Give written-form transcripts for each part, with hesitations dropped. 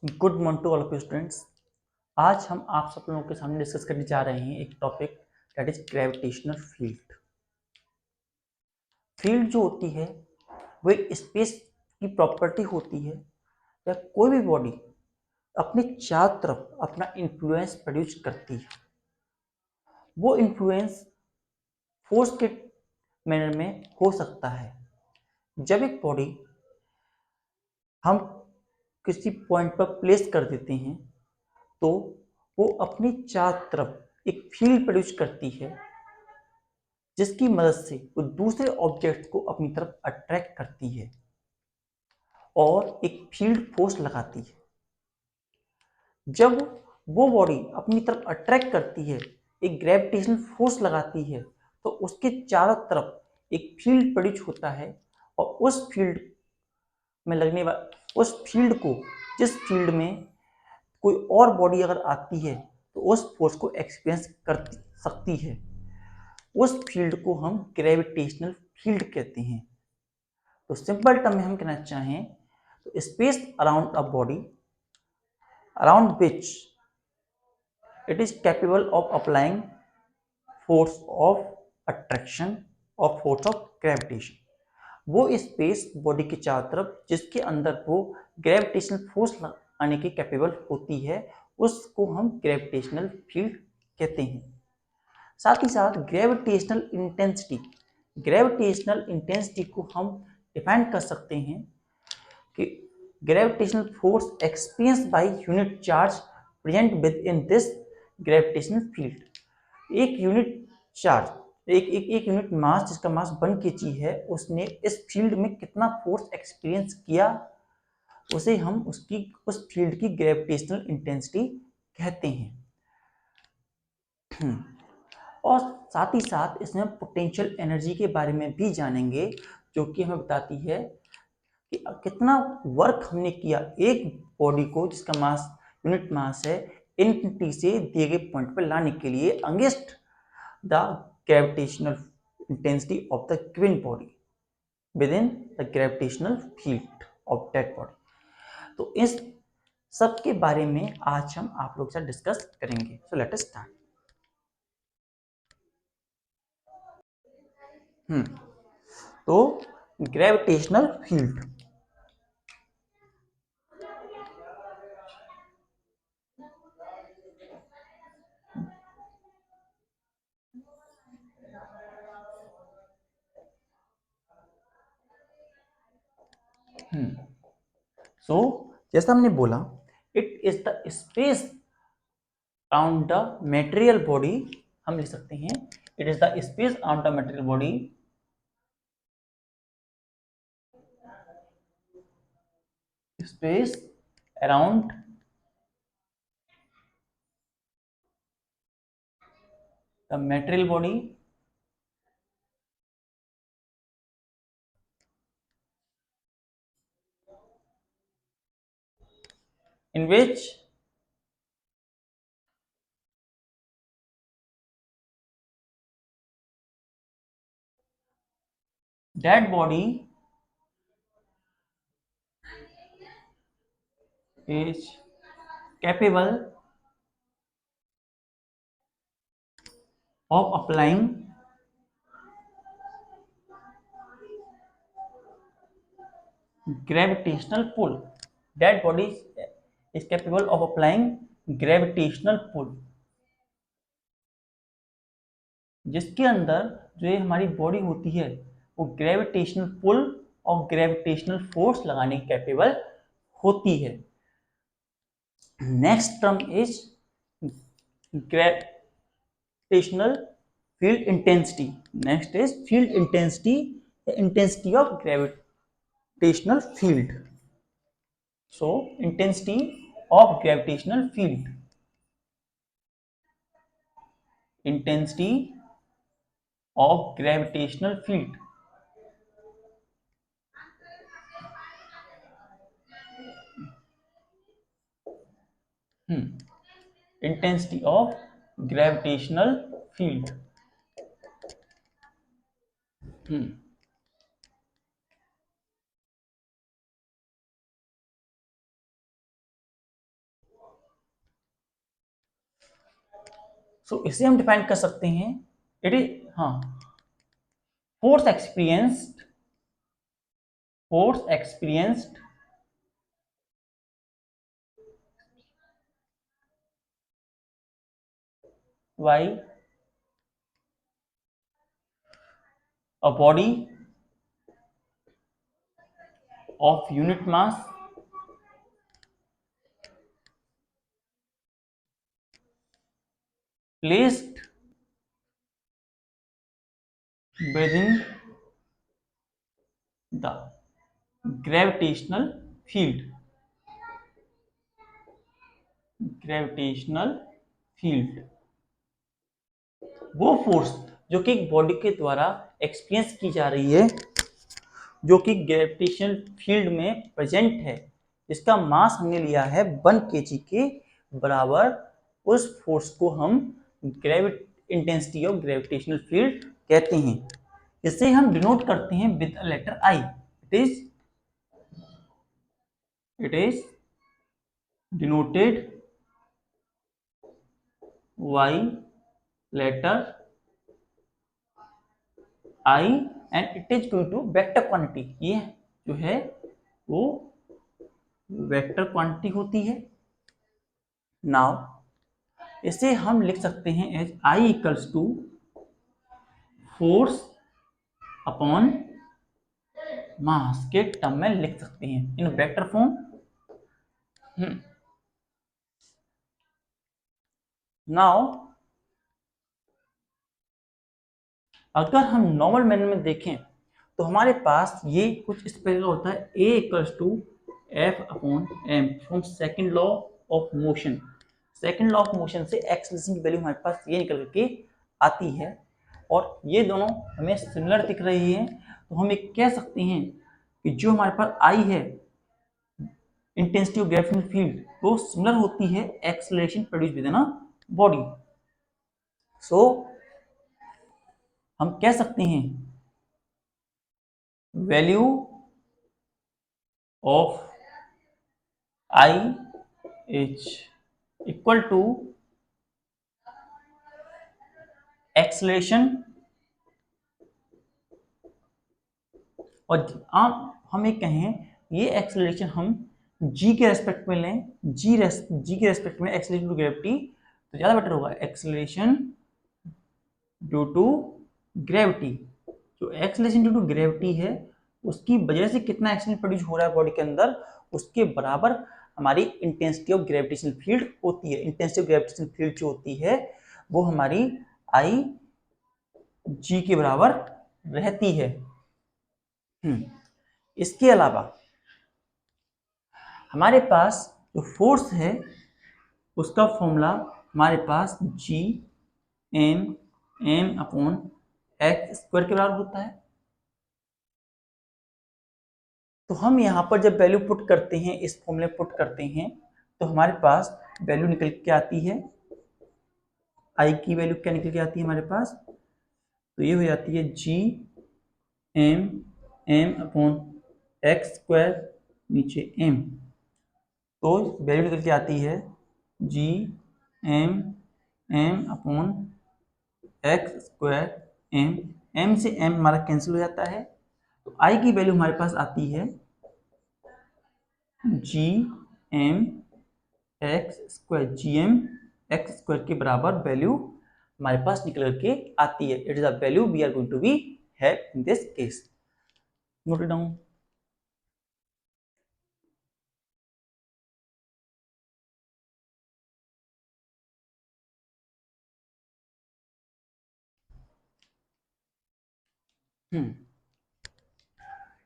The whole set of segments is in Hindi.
Good morning to all of you students. आज हम आप सब लोगों के सामने डिस्कस करने जा रहे हैं एक topic that is gravitational field. Field जो होती है वो एक स्पेस की प्रॉपर्टी होती है या कोई भी बॉडी अपने चारों तरफ अपना इन्फ्लुएंस प्रोड्यूस करती है। वो इन्फ्लुएंस फोर्स के मैनर में हो सकता है। जब एक बॉडी हम किसी पॉइंट पर प्लेस कर देते हैं तो वो अपनी चारों तरफ एक फील्ड प्रोड्यूस करती है जिसकी मदद से वो दूसरे ऑब्जेक्ट को अपनी तरफ अट्रैक्ट करती है और एक फील्ड फोर्स लगाती है। जब वो बॉडी अपनी तरफ अट्रैक्ट करती है, एक ग्रेविटेशनल फोर्स लगाती है, तो उसके चारों तरफ एक फील्ड प्रोड्यूस होता है और उस फील्ड में लगने वाले उस फील्ड को जिस फील्ड में कोई और बॉडी अगर आती है तो उस फोर्स को एक्सपीरियंस कर सकती है। उस फील्ड को हम ग्रेविटेशनल फील्ड कहते हैं। तो सिंपल टर्म में हम कहना चाहें तो space around a body around which it is capable of applying force of attraction और फोर्स ऑफ ग्रेविटेशन। वो स्पेस बॉडी के चारों तरफ जिसके अंदर वो ग्रेविटेशनल फोर्स आने की कैपेबल होती है उसको हम ग्रेविटेशनल फील्ड कहते हैं। साथ ही साथ ग्रेविटेशनल इंटेंसिटी को हम डिफाइन कर सकते हैं कि gravitational force experience by unit charge present with in this gravitational field. एक यूनिट चार्ज एक यूनिट मास जिसका मास 1 kg है उसने इस फील्ड में कितना फोर्स एक्सपीरियंस किया उसे हम उसकी उस फील्ड की ग्रेविटेशनल इंटेंसिटी कहते हैं। और साथ ही साथ इसमें पोटेंशियल एनर्जी के बारे में भी जानेंगे जो कि हमें बताती है कि कितना वर्क हमने किया एक बॉडी को जिसका मास यूनिट मास है इनफिनिटी से दिए गए पॉइंट पर लाने के लिए against the gravitational intensity of the given body with in the gravitational field of that body. तो इस सब के बारे में आज हम आप लोग से डिस्कस करेंगे। So let us start. तो ग्रेविटेशनल फील्ड सो जैसा हमने बोला it is the space around the material body. हम लिख सकते हैं it is the space around the material body space around the material body in which that body is capable of applying gravitational pull. That body is capable of applying gravitational pull, जिसके अंदर जो ये हमारी बॉडी होती है वो ग्रेविटेशनल पुल और ग्रेविटेशनल फोर्स लगाने की कैपेबल होती है। Next term is gravitational field intensity. Next is field intensity, intensity of gravitational field. So intensity of gravitational field, intensity of gravitational field intensity of gravitational field। सो इसे हम डिफाइन कर सकते हैं, इट इज, हाँ, force experienced bye a body of unit mass placed within the gravitational field, gravitational field, वो फोर्स जो कि एक बॉडी के द्वारा एक्सपीरियंस की जा रही है, जो कि ग्रेविटेशनल फील्ड में प्रेजेंट है, जिसका मास हमने लिया है 1 kg के बराबर, उस फोर्स को हम इंटेंसिटी ऑफ ग्रेविटेशनल फील्ड कहते हैं। इसे हम डिनोट करते हैं with a letter I. It is denoted by letter I and it is going to vector quantity. ये जो है वो वेक्टर क्वांटिटी होती है। नाउ इसे हम लिख सकते हैं as I equals to force upon mass के टर्म में लिख सकते हैं इन वेक्टर फॉर्म। नाउ अगर हम नॉर्मल मैनर में देखें तो हमारे पास ये कुछ इस प्रकार होता है, a equals to F upon m from second law of motion. Second law of motion से एक्सेलरेशन की वैल्यू हमारे पास ये निकल के आती है, और ये दोनों हमें सिमिलर दिख रही है, तो हम एक कह सकते हैं कि जो हमारे पास आई है इंटेंसिटी ऑफ ग्रेविटेशनल फील्ड, वो सिमिलर होती है acceleration produce within a body. So हम कह सकते हैं value of I is equal to acceleration, और हम एक कहें ये एक्सेलरेशन हम जी के रेस्पेक्ट में लें, जी के रेस्पेक्ट में एक्सेलरेशन टू ग्रेविटी, तो ज्यादा बेटर होगा। एक्सेलरेशन ड्यू टू ग्रेविटी, जो एक्सेलरेशन ड्यू टू ग्रेविटी है उसकी वजह से कितना एक्सेलरेशन प्रोड्यूस हो रहा है बॉडी के अंदर, उसके बराबर हमारी इंटेंसिटी ऑफ ग्रेविटेशनल फील्ड होती है। इंटेंसिटी ऑफ ग्रेविटेशनल फील्ड जो होती है वो हमारी आई जी के बराबर रहती है। इसके अलावा हमारे पास जो फोर्स है उसका फॉर्मूला हमारे पास G M M upon x square के बराबर होता है। तो हम यहाँ पर जब वैल्यू पुट करते हैं, इस फॉर्मूले पुट करते हैं, तो हमारे पास वैल्यू निकल के आती है, आई की वैल्यू क्या निकल के आती है हमारे पास, तो ये हो जाती है G M M upon x square नीचे एम, तो वैल्यू निकल के आती है G M M upon x square M, M से एम हमारा कैंसिल हो जाता है, तो आई की वैल्यू हमारे पास आती है G M x square, G M x square के बराबर वैल्यू हमारे पास निकल के आती है। It is the value we are going to be have in this case. Note it down.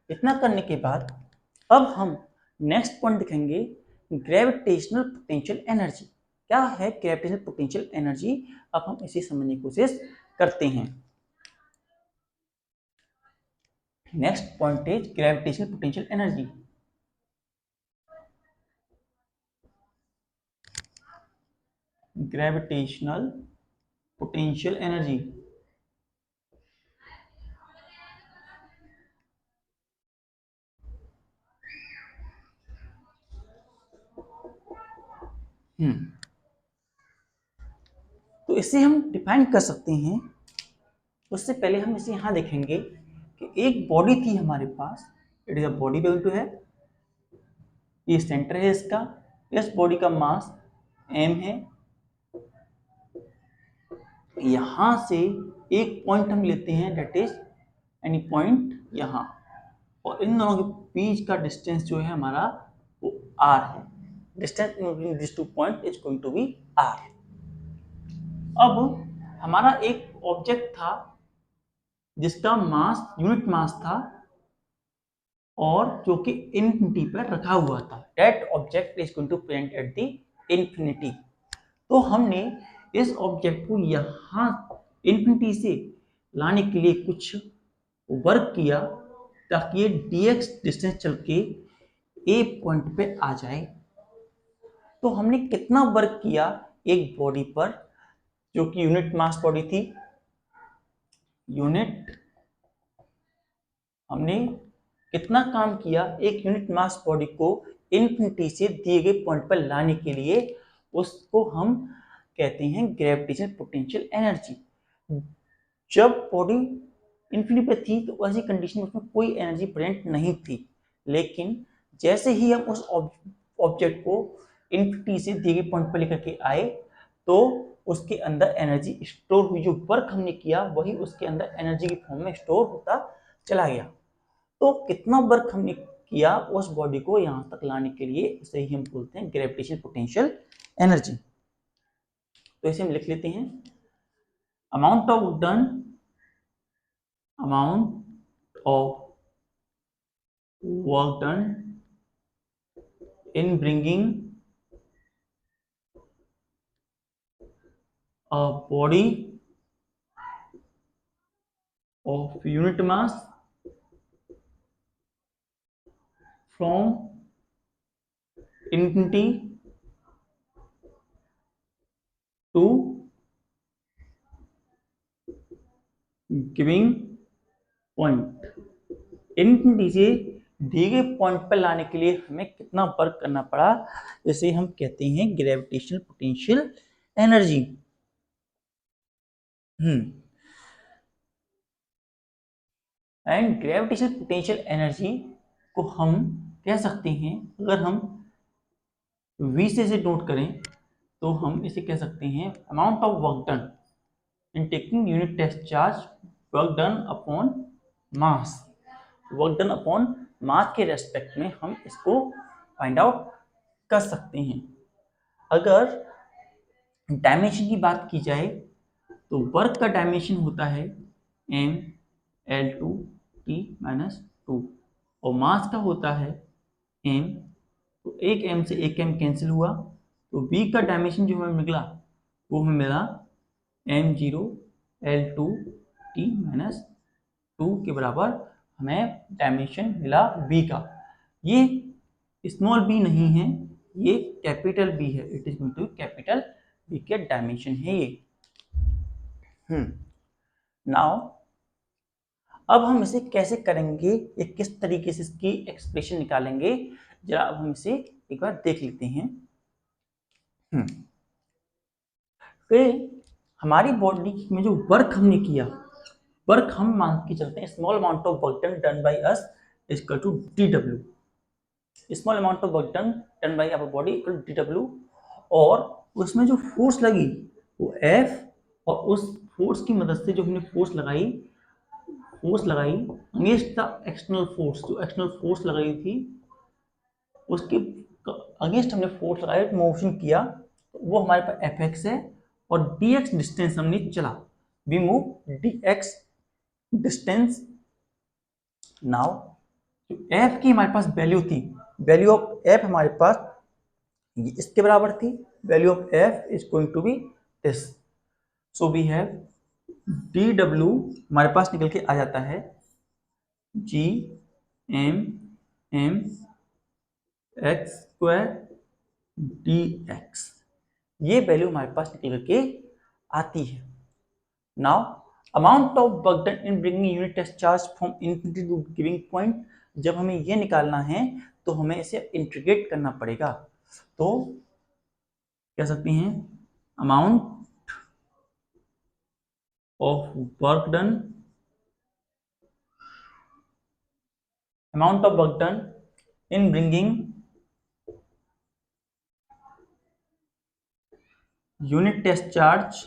इतना करने के बाद अब हम नेक्स्ट पॉइंट देखेंगे, ग्रेविटेशनल पोटेंशियल एनर्जी। क्या है ग्रेविटेशनल पोटेंशियल एनर्जी, अब हम इसे समझने की कोशिश करते हैं। Next point is gravitational potential energy. Gravitational potential energy तो इसे हम डिफाइन कर सकते हैं। उससे पहले हम इसे यहाँ देखेंगे कि एक बॉडी थी हमारे पास, it is a body going to है, ये सेंटर है इसका, इस बॉडी का मास m है, यहां से एक पॉइंट हम लेते हैं दैट इज एनी पॉइंट यहाँ, और इन दोनों के बीच का डिस्टेंस जो है हमारा वो r है। Distance between this two point is going to be r। अब हमारा एक ऑब्जेक्ट था जिसका मास यूनिट मास था और जो कि इन्फिनिटी पर रखा हुआ था, that object is going to present at the infinity. तो हमने इस ऑब्जेक्ट को यहाँ इन्फिनिटी से लाने के लिए कुछ वर्क किया ताकि ये dx डिस्टेंस चल के ए पॉइंट पे आ जाए। तो हमने कितना वर्क किया एक बॉडी पर जो कि यूनिट मास बॉडी थी, यूनिट, हमने कितना काम किया एक यूनिट मास बॉडी को इन्फिनिटी से दिए गए पॉइंट पर लाने के लिए, उसको हम कहते हैं ग्रेविटेशनल पोटेंशियल एनर्जी। जब बॉडी इन्फिनिटी पे थी तो ऐसी कंडीशन में उसमें कोई एनर्जी प्रेजेंट नहीं थी, लेकिन जैसे ही हम उस ऑब्जेक्ट को इन्फिनिटी से दिए गए पॉइंट पर लेकर के आए तो उसके अंदर एनर्जी स्टोर हुई। जो वर्क हमने किया वही उसके अंदर एनर्जी की फॉर्म में स्टोर होता चला गया। तो कितना वर्क हमने किया उस बॉडी को यहां तक लाने के लिए, इसे ही हम बोलते हैं ग्रेविटेशनल पोटेंशियल एनर्जी। तो इसे हम लिख लेते हैं, amount of done, amount of work done in bringing a body of unit mass from infinity to giving point। Infinity से दिए गए पॉइंट पर लाने के लिए हमें कितना वर्क करना पड़ा, इसे हम कहते हैं gravitational potential energy. And gravitational potential energy को हम कह सकते हैं, अगर हम V से इसे नोट करें तो हम इसे कह सकते हैं amount of work done in taking unit test charge, work done upon mass. Work done upon mass के रेस्पेक्ट में हम इसको फाइंड आउट कर सकते हैं। अगर डायमेंशन की बात की जाए तो वर्क का डायमेंशन होता है m L2 T-2 और मास का होता है m, तो एक m से एक m कैंसिल हुआ तो v का डायमेंशन जो हमें निकला वो हमें मिला m0 L2 T-2 के बराबर हमें डायमेंशन मिला v का। ये स्मॉल b नहीं है, ये कैपिटल B है, it is going to capital B के डायमेंशन है ये। नाउ अब हम इसे कैसे करेंगे, ये किस तरीके से इसकी एक्सप्रेशन निकालेंगे, जरा अब हम इसे एक बार देख लेते हैं। फिर हमारी बॉडी में जो वर्क हमने किया, वर्क हम मान के चलते हैं small amount of work done by us is equal to dw। Small amount of work done by our body equal to dw, और उसमें जो फोर्स लगी वो F, और उस फोर्स की मदद से जो हमने फोर्स लगाई अगेंस्ट द एक्सटर्नल फोर्स, जो एक्सटर्नल फोर्स लगाई थी उसके अगेंस्ट हमने फोर्स लगाया, मोशन किया, तो वो हमारे पास Fx है, और dx डिस्टेंस हमने चला, we move dx distance. Now F की हमारे पास वैल्यू थी, वैल्यू ऑफ F हमारे पास इसके बराबर थी, value of F is going to be this, so we have dw हमारे पास निकल के आ जाता है g m m x square dx, ये वैल्यू हमारे पास निकल के आती है। Now amount of work done in bringing unit test charge from infinity to giving point, जब हमें ये निकालना है तो हमें इसे इंटीग्रेट करना पड़ेगा। तो कह सकते हैं amount of work done, amount of work done in bringing unit test charge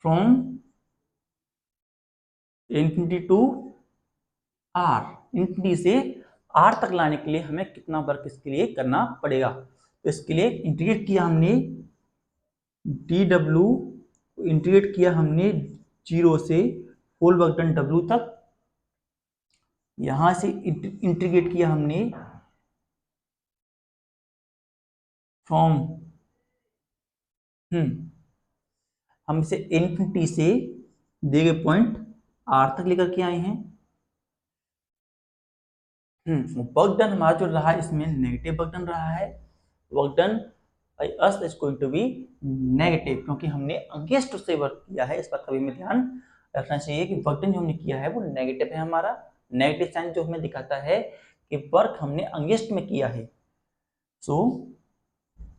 from infinity to R, infinity से आर तक लाने के लिए हमें कितना वर्क इसके लिए करना पड़ेगा। तो इसके लिए इंटीग्रेट किया हमने डी डब्ल्यू, इंटीग्रेट किया हमने 0 से होल वर्क डन डब्ल्यू तक, यहां से इंटीग्रेट किया हमने फ्रॉम हम इसे इनफिनिटी से दिए गए पॉइंट आर तक लेकर के आए हैं। वर्क डन हमारा जो रहा इसमें नेगेटिव वर्क डन रहा है। Work done by us is going to be negative, क्योंकि हमने अगेंस्ट से वर्क किया है। इस बात का भी हमें ध्यान रखना चाहिए कि वर्क डन जो हमने किया है वो नेगेटिव है हमारा। नेगेटिव साइन जो हमें दिखाता है कि वर्क हमने अगेंस्ट में किया है। सो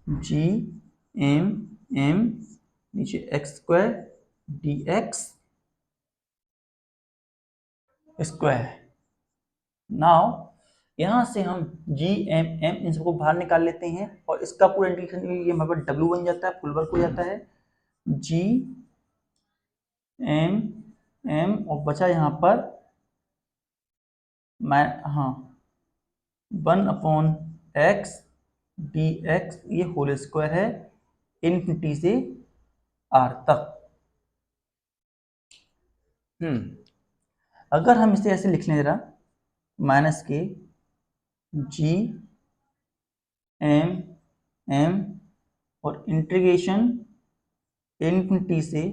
जी एम एम नीचे x square D x square. Now यहां से हम जी एम एम इन सबको बाहर निकाल लेते हैं और इसका पूरा इंटीग्रेशन ये हमारे पास डब्ल्यू बन जाता है, फुल वर्क हो जाता है जी एम एम, और बचा यहाँ पर मैं 1/x डी एक्स, ये होल स्क्वायर है इनफिनिटी से आर तक। अगर हम इसे ऐसे लिख लें जरा, माइनस के जी एम एम और इंटीग्रेशन इनफिनिटी से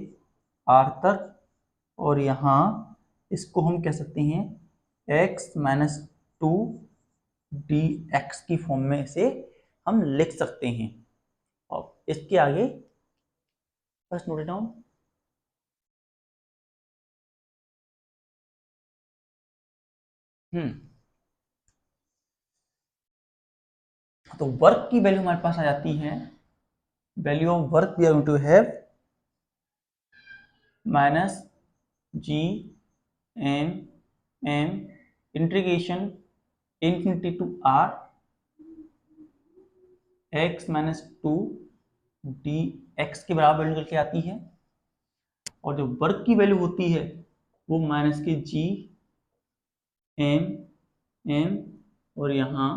आर तक, और यहाँ इसको हम कह सकते हैं x माइनस 2 डी एक्स की फॉर्म में इसे हम लिख सकते हैं। और इसके आगे बस नोट डाउन। तो वर्क की वैल्यू हमारे पास आ जाती है, value of work we are going to have minus G M M integration infinity to R X minus 2 D X के बराबर वैल्यू करके आती है। और जो वर्क की वैल्यू होती है वो माइनस के जी एम एम और यहाँ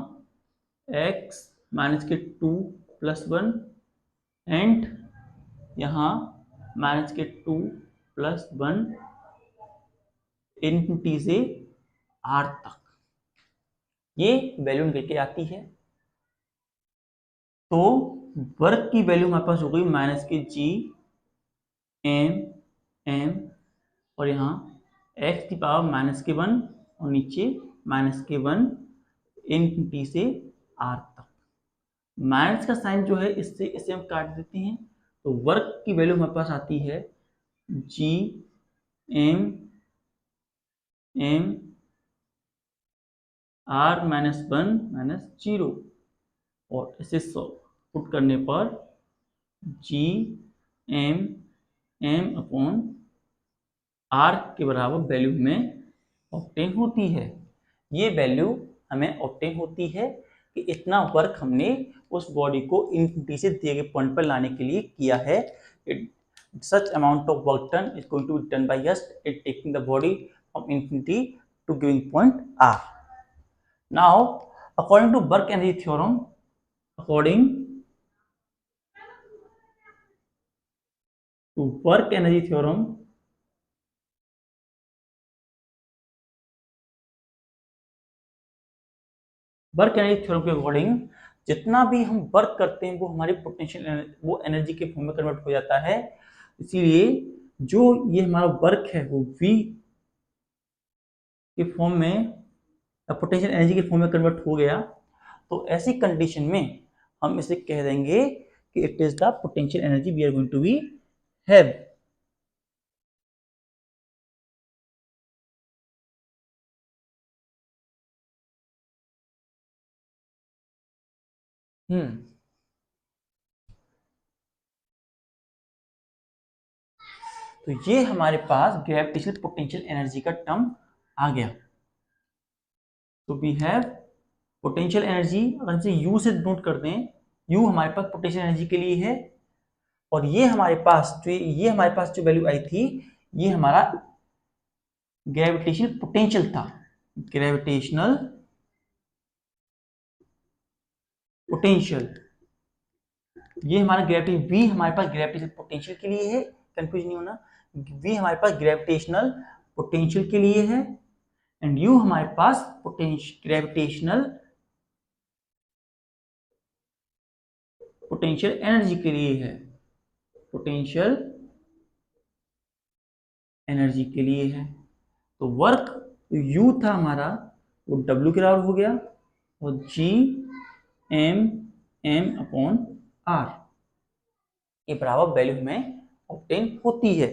एक्स माइनस के 2 प्लस 1 एंड यहाँ माइनस के 2 प्लस 1 इनफिनिटी से आर तक, ये वैल्यू निकल के आती है। तो वर्क की वैल्यू हमारे पास हो गई माइनस के जी एम एम और यहाँ एक्स की पावर माइनस के 1 और नीचे माइनस के 1 इनफिनिटी से आर तक। माइनस का साइन जो है इससे इसे हम काट देते हैं, तो वर्क की वैल्यू हमारे पास आती है G M M R minus 1 minus 0, और इसे पुट करने पर G M M upon R के बराबर वैल्यू हमें ऑब्टेन होती है। ये वैल्यू हमें ऑब्टेन होती है कि इतना वर्क हमने उस बॉडी को इनफिनिटी से दिए गए पॉइंट पर लाने के लिए किया है। Such amount of work done is going to be done by us in taking the body from infinity to giving point R. Now, according to work energy theorem, according to work energy theorem, work energy theorem के अकॉर्डिंग जितना भी हम वर्क करते हैं वो हमारी पोटेंशियल वो एनर्जी के फॉर्म में कन्वर्ट हो जाता है। इसीलिए जो ये हमारा वर्क है वो V के फॉर्म में पोटेंशियल एनर्जी के फॉर्म में कन्वर्ट हो गया। तो ऐसी कंडीशन में हम इसे कह देंगे कि it is the potential energy we are going to be have. Hmm तो ये हमारे पास ग्रेविटेशनल पोटेंशियल एनर्जी का टर्म आ गया। तो वी हैव पोटेंशियल एनर्जी, अगर इसे यू से नोट कर दें, यू हमारे पास पोटेंशियल एनर्जी के लिए है, और ये हमारे पास जो वैल्यू आई थी, ये हमारा ग्रेविटेशनल पोटेंशियल था। ग्रेविटेशनल पोटेंशियल, ये हमारा ग्रेविटी वी हमारे पास ग्रेविटेशनल पोटेंशियल के लिए है, कंफ्यूज नहीं होना। वी हमारे पास ग्रेविटेशनल पोटेंशियल के लिए है, एंड यू हमारे पास ग्रेविटेशनल पोटेंशियल एनर्जी के लिए है। पोटेंशियल एनर्जी के लिए है। तो वर्क यू था हमारा, वो डब्ल्यू के बराबर हो गया, और G M M upon R ये बराबर वैल्यू हमें ऑब्टेन होती है।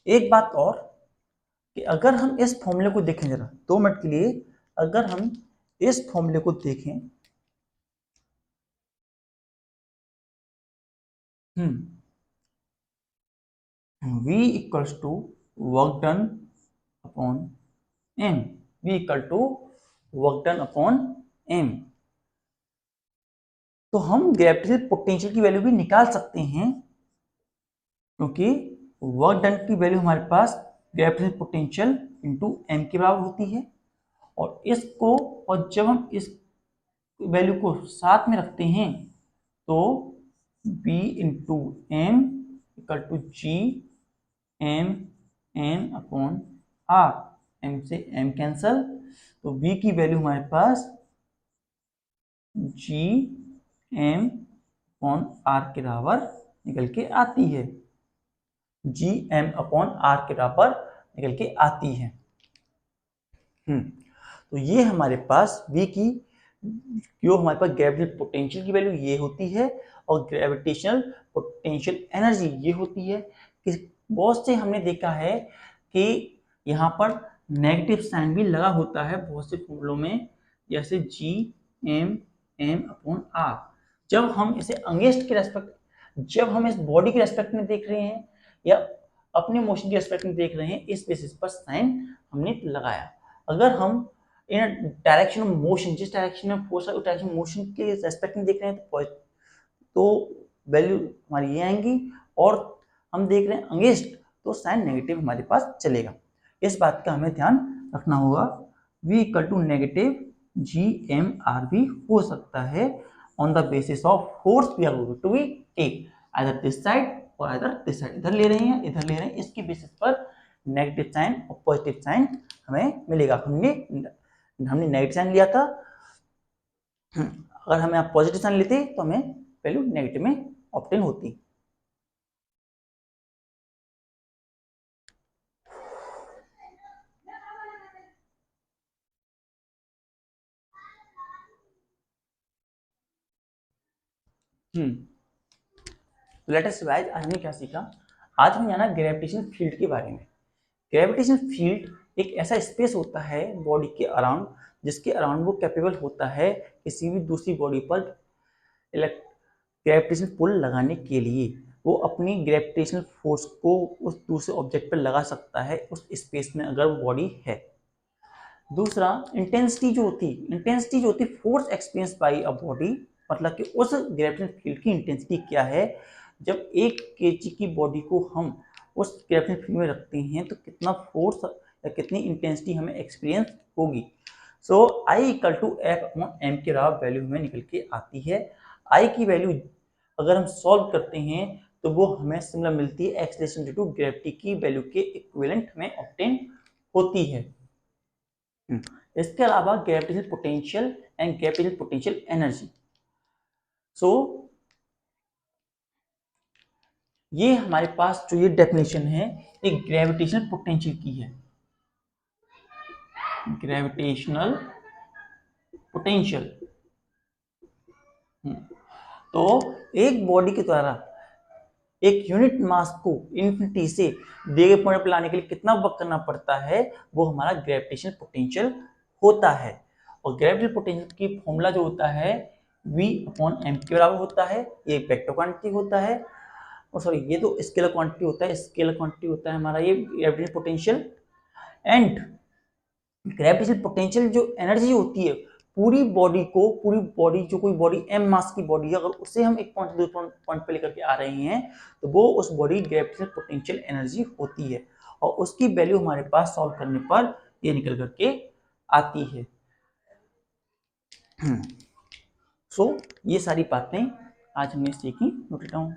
एक बात और, कि अगर हम इस फॉर्मूले को देखें जरा 2 मिनट के लिए, अगर हम इस फॉर्मूले को देखें, V equals to work done upon M, V equal to work done upon M. तो हम ग्रेविटेशनल पोटेंशियल की वैल्यू भी निकाल सकते हैं, क्योंकि वर्क डन की वैल्यू हमारे पास ग्रेविटेशनल पोटेंशियल इंटू एम के बराबर होती है, और इसको, और जब हम इस वैल्यू को साथ में रखते हैं तो B into M equal to G M M upon R, M से एम कैंसल, तो V की वैल्यू हमारे पास जी एम अपॉन आर के बराबर निकल के आती है। जी एम अपॉन आर के बराबर निकल के आती है। तो ये हमारे पास V की, जो हमारे पास ग्रेविटेशनल पोटेंशियल की वैल्यू ये होती है, और ग्रेविटेशनल पोटेंशियल एनर्जी ये होती है। कि बहुत से हमने देखा है कि यहाँ पर नेगेटिव साइन भी लगा होता है बहुत से फॉर्मूलों में, जैसे G M M upon R. जब हम इसे अगेंस्ट के रेस्पेक्ट, जब हम इस बॉडी के रेस्पेक्ट में देख रहे हैं या अपने मोशन के रेस्पेक्ट में देख रहे हैं, इस बेसिस पर साइन हमने लगाया। अगर हम इन डायरेक्शन ऑफ मोशन, जिस डायरेक्शन में फोर्स है उस डायरेक्शन मोशन के रेस्पेक्ट में देख रहे हैं तो वैल्यू हमारी ये आएंगी, और हम देख रहे हैं अगेंस्ट तो साइन नेगेटिव हमारे पास चलेगा। इस बात का हमें ध्यान रखना होगा। V equal to negative G M R भी हो सकता है on the basis of force we are going to be take, either this side और आइदर दिस साइड, इधर ले रहे हैं इधर ले रहे हैं, इसके बेसिस पर नेगेटिव साइन और पॉजिटिव साइन हमें मिलेगा। हमने नेगेटिव साइन लिया था, अगर हमें आप पॉजिटिव साइन लेते तो हमें वैल्यू नेगेटिव में ऑब्टेन होती। तो लेट अस रिवाइज, आज हमने क्या सीखा। आज हमने जाना ग्रेविटेशनल फील्ड के बारे में। ग्रेविटेशनल फील्ड एक ऐसा स्पेस होता है बॉडी के अराउंड, जिसके अराउंड वो कैपेबल होता है किसी भी दूसरी बॉडी पर ग्रेविटेशनल पुल लगाने के लिए। वो अपनी ग्रेविटेशनल फोर्स को उस दूसरे ऑब्जेक्ट पर लगा सकता है उस स्पेस में, अगर वो बॉडी है। दूसरा, इंटेंसिटी जो होती force experience by a body, मतलब कि उस ग्रेविटेशनल फील्ड की इंटेंसिटी क्या है। जब 1 kg की बॉडी को हम उस ग्रेविटेशनल फील्ड में रखते हैं तो कितना फोर्स या कितनी इंटेंसिटी हमें एक्सपीरियंस होगी। So I equal to F upon m के बराबर वैल्यू हमें निकल के आती है। आई की वैल्यू अगर हम सॉल्व करते हैं तो वो हमें सिमिलर मिलती है एक्सेलरेशन ड्यू टू ग्रेविटी की वैल्यू के इक्विवेलेंट में ऑब्टेन होती है। इसके अलावा gravitational potential and gravitational potential energy. So ये हमारे पास जो ये डेफिनेशन है एक ग्रेविटेशनल पोटेंशियल की है। ग्रेविटेशनल पोटेंशियल, तो एक बॉडी के द्वारा एक यूनिट मास को इन्फिनिटी से दिए गए पॉइंट पर लाने के लिए कितना वर्क करना पड़ता है, वो हमारा ग्रेविटेशनल पोटेंशियल होता है। और ग्रेविटेशनल पोटेंशियल की फॉर्मूला जो होता है V/m के बराबर होता है। ये वेक्टर क्वांटिटी होता है, और सॉरी ये तो स्केलर क्वांटिटी होता है, स्केलर क्वांटिटी होता है हमारा ये gravitational potential. And gravitational potential जो एनर्जी होती है पूरी बॉडी जो कोई बॉडी m मास की बॉडी है, अगर उसे हम एक पॉइंट दूसरे पॉइंट पे लेकर के आ रहे हैं तो वो उस बॉडी ग्रेविटेशनल पोटेंशियल एनर्जी होती है, और उसकी वैल्यू हमारे पास सॉल्व करने पर ये निकल करके आती है। सो ये सारी बातें आज हमने सीखी। Note down.